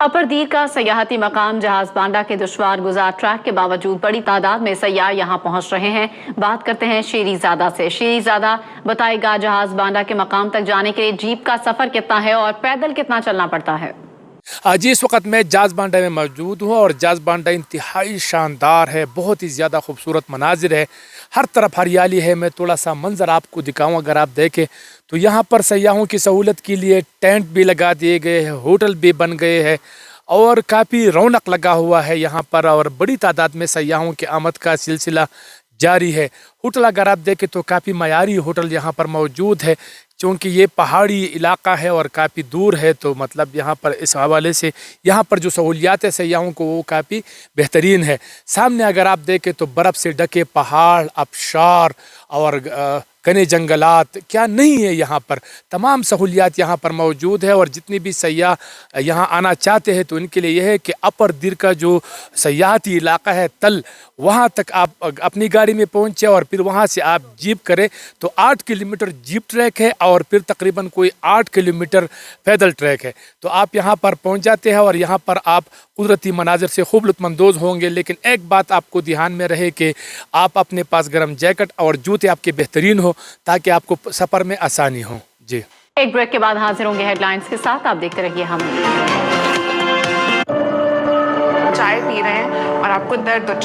अपर दीर का सयाहती मकाम जहाज बांडा के दुश्वार गुजार ट्रैक के बावजूद बड़ी तादाद में सयाह यहाँ पहुँच रहे हैं। बात करते हैं शेरीज़ादा से। शेरीज़ादा, बताएगा जहाज बांडा के मकाम तक जाने के लिए जीप का सफर कितना है और पैदल कितना चलना पड़ता है? जी, इस वक्त मैं जहाज बांडा में मौजूद हूँ और जहाज बांडा इंतहाई शानदार है, बहुत ही ज़्यादा खूबसूरत मनाजिर है, हर तरफ हरियाली है। मैं थोड़ा सा मंजर आपको दिखाऊँ, अगर आप देखें तो यहाँ पर सयाहों की सहूलत के लिए टेंट भी लगा दिए गए हैं, होटल भी बन गए हैं और काफ़ी रौनक लगा हुआ है यहाँ पर और बड़ी तादाद में सयाहों की आमद का सिलसिला जारी है। होटल अगर आप देखें तो काफ़ी मयारी होटल यहाँ पर मौजूद है, क्योंकि ये पहाड़ी इलाका है और काफ़ी दूर है, तो मतलब यहाँ पर इस हवाले से यहाँ पर जो सहूलियात है सयाहों को वो काफ़ी बेहतरीन है। सामने अगर आप देखें तो बर्फ़ से ढके पहाड़, आबशार और घने जंगलात क्या नहीं है, यहाँ पर तमाम सहूलियात यहाँ पर मौजूद है। और जितनी भी सयाह यहाँ आना चाहते हैं तो इनके लिए यह है कि अपर दीर का जो सयाहती इलाका है तल, वहाँ तक आप अपनी गाड़ी में पहुँचे और फिर वहाँ से आप जीप करें तो 8 किलोमीटर जीप ट्रैक है और फिर तकरीबन कोई 8 किलोमीटर पैदल ट्रैक है। तो आप यहाँ पर पहुँच जाते हैं और यहाँ पर आप कुदरती मनाजिर से खूब लुत्फ़अंदोज़ होंगे। लेकिन एक बात आपको ध्यान में रहे कि आप अपने पास गर्म जैकेट और जूते आपके बेहतरीन हो ताकि आपको सफ़र में आसानी हो। जी, एक ब्रेक के बाद हाजिर होंगे हेडलाइंस के साथ। आप देखते रहिए। हम चाय पी रहे हैं और आपको दर्द